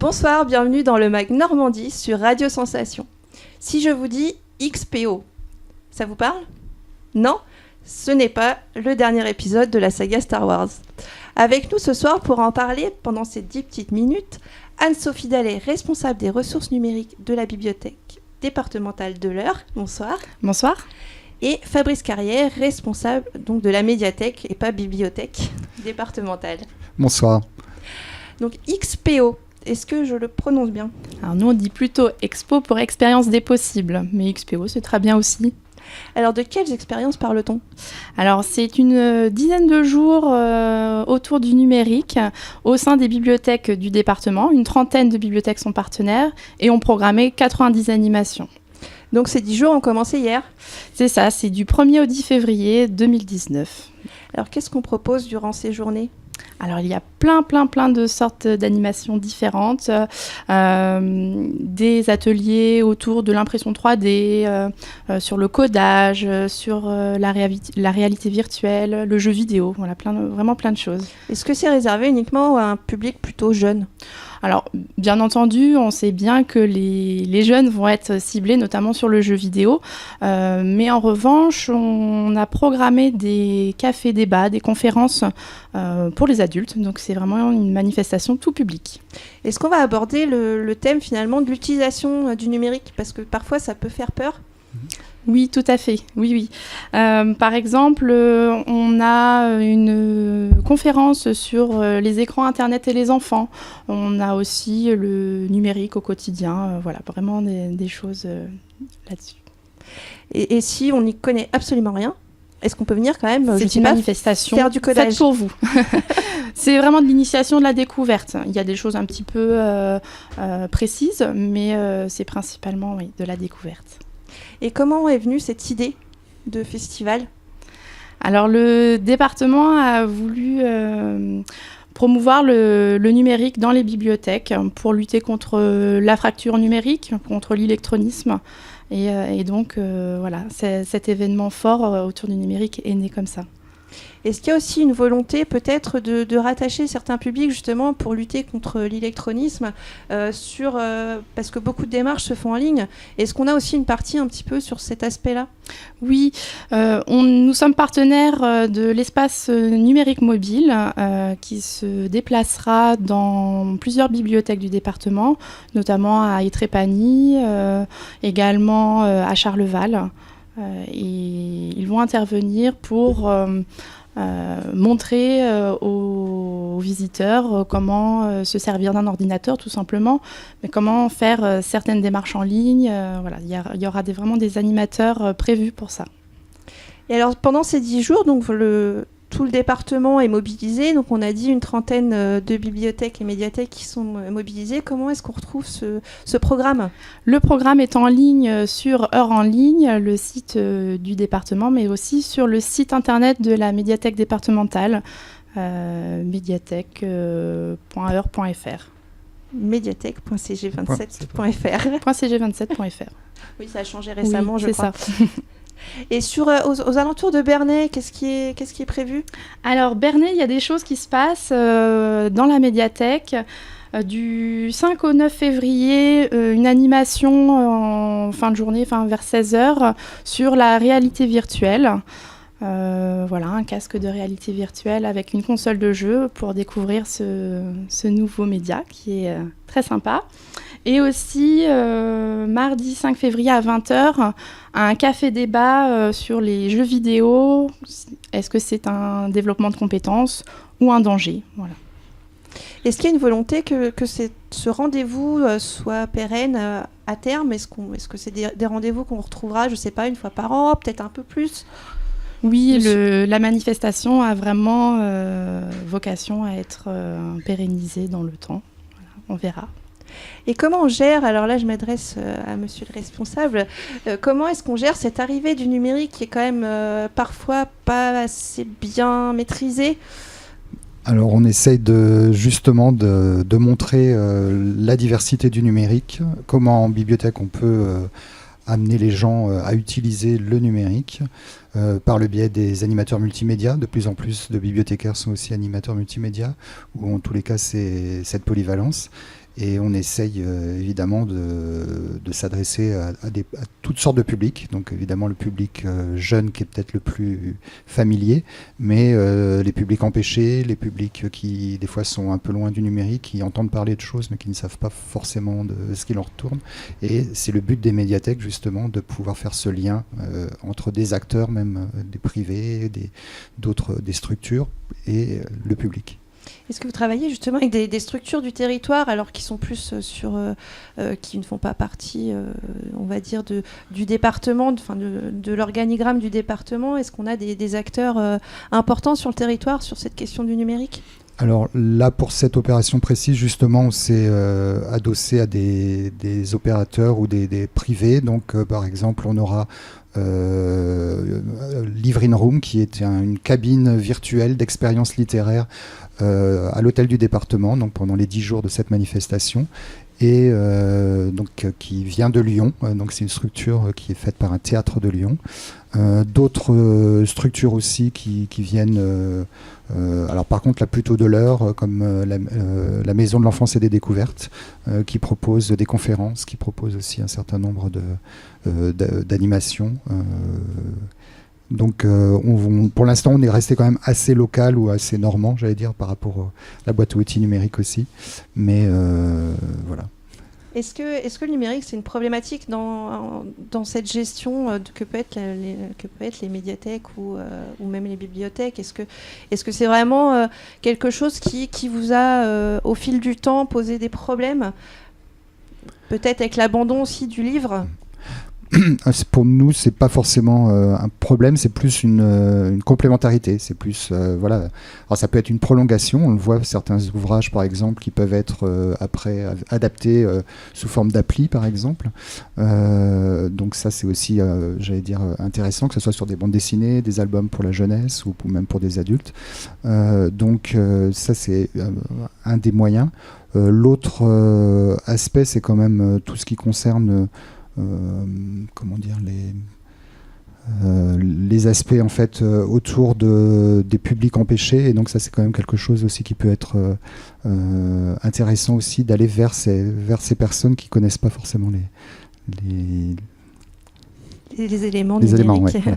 Bonsoir, bienvenue dans le MAG Normandie sur Radio Sensation. Si je vous dis XPO, ça vous parle ? Non ? Ce n'est pas le dernier épisode de la saga Star Wars. Avec nous ce soir pour en parler pendant ces 10 petites minutes, Anne-Sophie Dallet, responsable des ressources numériques de la bibliothèque départementale de l'Eure. Bonsoir. Bonsoir. Et Fabrice Carrière, responsable donc de la médiathèque et pas bibliothèque départementale. Bonsoir. Donc XPO, est-ce que je le prononce bien ? Alors nous on dit plutôt Expo pour expérience des possibles, mais XPO c'est très bien aussi. Alors de quelles expériences parle-t-on ? Alors c'est une dizaine de jours autour du numérique au sein des bibliothèques du département. Une trentaine de bibliothèques sont partenaires et ont programmé 90 animations. Donc ces 10 jours ont commencé hier ? C'est ça, c'est du 1er au 10 février 2019. Alors qu'est-ce qu'on propose durant ces journées ? Alors, il y a plein de sortes d'animations différentes, des ateliers autour de l'impression 3D, sur le codage, sur la réalité virtuelle, le jeu vidéo, voilà, vraiment plein de choses. Est-ce que c'est réservé uniquement à un public plutôt jeune ? Alors, bien entendu, on sait bien que les jeunes vont être ciblés, notamment sur le jeu vidéo. Mais en revanche, on a programmé des cafés-débats, des conférences pour les adultes. Donc, c'est vraiment une manifestation tout public. Est-ce qu'on va aborder le thème, finalement, de l'utilisation du numérique ? Parce que parfois, ça peut faire peur. Oui, tout à fait. Oui. Par exemple, on a une conférence sur les écrans Internet et les enfants. On a aussi le numérique au quotidien. Voilà, vraiment des choses là-dessus. Et si on n'y connaît absolument rien, est-ce qu'on peut venir quand même, c'est une manifestation faire du codage faite pour vous. C'est vraiment de l'initiation, de la découverte. Il y a des choses un petit peu précises, mais c'est principalement de la découverte. Et comment est venue cette idée de festival ? Alors le département a voulu promouvoir le numérique dans les bibliothèques pour lutter contre la fracture numérique, contre l'électronisme. Et donc voilà, cet événement fort autour du numérique est né comme ça. Est-ce qu'il y a aussi une volonté peut-être de rattacher certains publics justement pour lutter contre l'électronisme parce que beaucoup de démarches se font en ligne. Est-ce qu'on a aussi une partie un petit peu sur cet aspect-là ? Oui, nous sommes partenaires de l'espace numérique mobile qui se déplacera dans plusieurs bibliothèques du département, notamment à Étrépagny, également à Charleval. Et ils vont intervenir pour montrer aux visiteurs comment se servir d'un ordinateur tout simplement, mais comment faire certaines démarches en ligne. Voilà, il y aura vraiment des animateurs prévus pour ça. Et alors pendant ces 10 jours, donc tout le département est mobilisé, donc on a dit une trentaine de bibliothèques et médiathèques qui sont mobilisées. Comment est-ce qu'on retrouve ce programme ? Le programme est en ligne sur Heure en ligne, le site du département, mais aussi sur le site internet de la médiathèque départementale, médiathèque.heure.fr. médiathèque.cg27.fr. .cg27.fr. Oui, ça a changé récemment, oui, je crois. C'est ça. Et aux alentours de Bernay, qu'est-ce qui est prévu ? Alors, Bernay, il y a des choses qui se passent dans la médiathèque. Du 5 au 9 février, une animation en fin de journée, vers 16h, sur la réalité virtuelle. Voilà, un casque de réalité virtuelle avec une console de jeu pour découvrir ce nouveau média qui est très sympa. Et aussi, mardi 5 février à 20h, un café-débat sur les jeux vidéo. Est-ce que c'est un développement de compétences ou un danger ? Voilà. Est-ce qu'il y a une volonté que ce rendez-vous soit pérenne à terme ? Est-ce que c'est des rendez-vous qu'on retrouvera, je ne sais pas, une fois par an, peut-être un peu plus ? Oui, la manifestation a vraiment vocation à être pérennisée dans le temps. Voilà, on verra. Et comment on gère, alors là je m'adresse à monsieur le responsable, comment est-ce qu'on gère cette arrivée du numérique qui est quand même parfois pas assez bien maîtrisée ? Alors on essaye justement de montrer la diversité du numérique, comment en bibliothèque on peut amener les gens à utiliser le numérique par le biais des animateurs multimédia. De plus en plus de bibliothécaires sont aussi animateurs multimédia, ou en tous les cas c'est cette polyvalence. Et on essaye évidemment de s'adresser à toutes sortes de publics. Donc évidemment le public jeune qui est peut-être le plus familier, mais les publics empêchés, les publics qui des fois sont un peu loin du numérique, qui entendent parler de choses mais qui ne savent pas forcément de ce qui leur tourne. Et c'est le but des médiathèques justement de pouvoir faire ce lien entre des acteurs, même des privés, des structures et le public. Est-ce que vous travaillez justement avec des structures du territoire, alors qui sont plus qui ne font pas partie, on va dire, du département, de l'organigramme du département? Est-ce qu'on a des acteurs importants sur le territoire sur cette question du numérique? Alors là, pour cette opération précise, justement, on s'est adossé à des opérateurs ou des privés. Donc, par exemple, on aura Livre in Room, qui est une cabine virtuelle d'expérience littéraire à l'hôtel du département, donc pendant les 10 jours de cette manifestation, et donc qui vient de Lyon. Donc c'est une structure qui est faite par un théâtre de Lyon. D'autres structures aussi qui viennent, alors par contre là plutôt de l'heure, comme la Maison de l'Enfance et des Découvertes, qui propose des conférences, qui propose aussi un certain nombre d'animations. Donc pour l'instant on est resté quand même assez local ou assez normand, j'allais dire, par rapport à la boîte à outils numérique aussi. Mais voilà. Est-ce que le numérique, c'est une problématique dans cette gestion que peut être les médiathèques ou même les bibliothèques? Est-ce que c'est vraiment quelque chose qui vous a, au fil du temps, posé des problèmes? Peut-être avec l'abandon aussi du livre? Pour nous, c'est pas forcément un problème, c'est plus une complémentarité. C'est plus voilà. Alors ça peut être une prolongation. On le voit, certains ouvrages, par exemple, qui peuvent être après adaptés sous forme d'appli, par exemple. Donc ça, c'est aussi, j'allais dire, intéressant, que ce soit sur des bandes dessinées, des albums pour la jeunesse ou même pour des adultes. Donc ça, c'est un des moyens. L'autre aspect, c'est quand même tout ce qui concerne comment dire, les aspects en fait autour des publics empêchés, et donc ça c'est quand même quelque chose aussi qui peut être intéressant aussi, d'aller vers ces personnes qui connaissent pas forcément les éléments numériques. Ouais.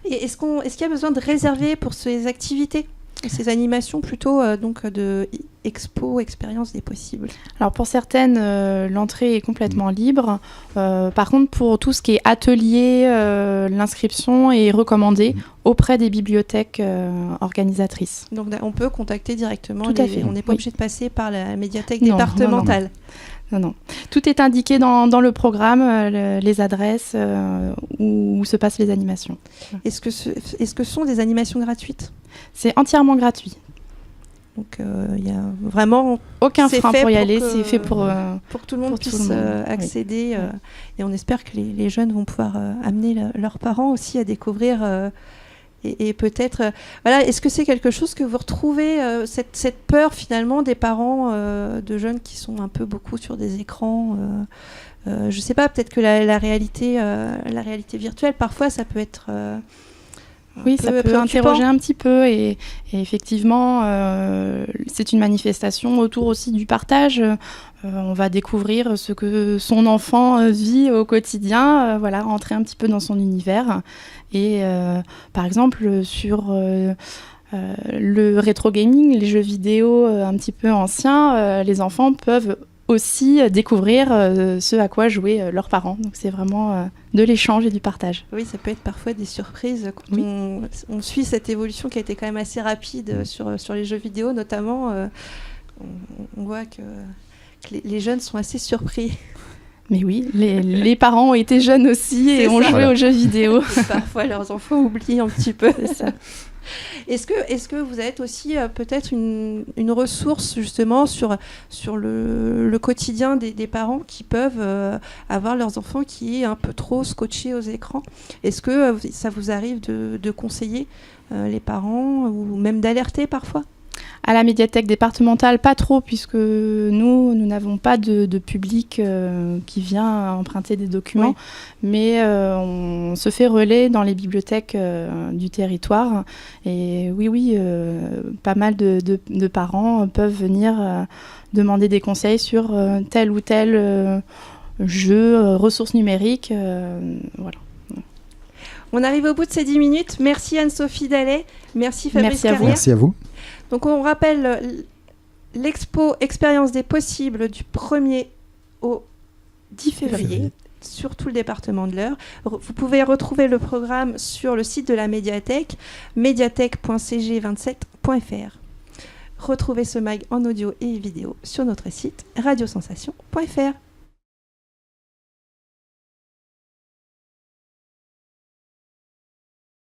Et est-ce qu'il y a besoin de réserver pour ces activités, ces animations plutôt donc de expo, expérience des possibles? Alors pour certaines, l'entrée est complètement libre. Par contre, pour tout ce qui est atelier, l'inscription est recommandée auprès des bibliothèques organisatrices. Donc on peut contacter directement. Tout à fait. On n'est pas obligé de passer par la médiathèque départementale. Non. Tout est indiqué dans le programme, les adresses où se passent les animations. Est-ce que ce sont des animations gratuites? C'est entièrement gratuit. Donc il y a vraiment aucun frein pour y aller, c'est fait pour que tout le monde puisse accéder. Oui. Et on espère que les jeunes vont pouvoir amener leurs parents aussi à découvrir. Et peut-être, voilà, est-ce que c'est quelque chose que vous retrouvez, cette peur finalement des parents de jeunes qui sont un peu beaucoup sur des écrans? Je sais pas, peut-être que la réalité virtuelle, parfois, ça peut être oui, ça peut interroger un petit peu, et effectivement, c'est une manifestation autour aussi du partage. On va découvrir ce que son enfant vit au quotidien, voilà, rentrer un petit peu dans son univers. Et par exemple, sur le rétro gaming, les jeux vidéo un petit peu anciens, les enfants peuvent aussi découvrir ce à quoi jouaient leurs parents. Donc c'est vraiment de l'échange et du partage. Oui, ça peut être parfois des surprises quand on suit cette évolution qui a été quand même assez rapide sur les jeux vidéo notamment. On voit que les jeunes sont assez surpris. Mais oui, les parents ont été jeunes aussi et ont joué aux jeux vidéo. Parfois leurs enfants oublient un petit peu. C'est ça. Est-ce que vous êtes aussi peut-être une ressource justement sur le quotidien des parents qui peuvent avoir leurs enfants qui est un peu trop scotchés aux écrans? Est-ce que ça vous arrive de conseiller les parents ou même d'alerter parfois? À la médiathèque départementale, pas trop, puisque nous n'avons pas de public qui vient emprunter des documents, mais on se fait relais dans les bibliothèques du territoire. Et oui, pas mal de parents peuvent venir demander des conseils sur tel ou tel jeu, ressources numériques. Voilà. On arrive au bout de ces 10 minutes. Merci Anne-Sophie Dallet. Merci Fabrice Carrière. Merci à vous. Donc on rappelle l'expo Expérience des possibles du 1er au 10 février sur tout le département de l'Eure. Vous pouvez retrouver le programme sur le site de la médiathèque, médiathèque.cg27.fr. Retrouvez ce mag en audio et vidéo sur notre site radiosensation.fr.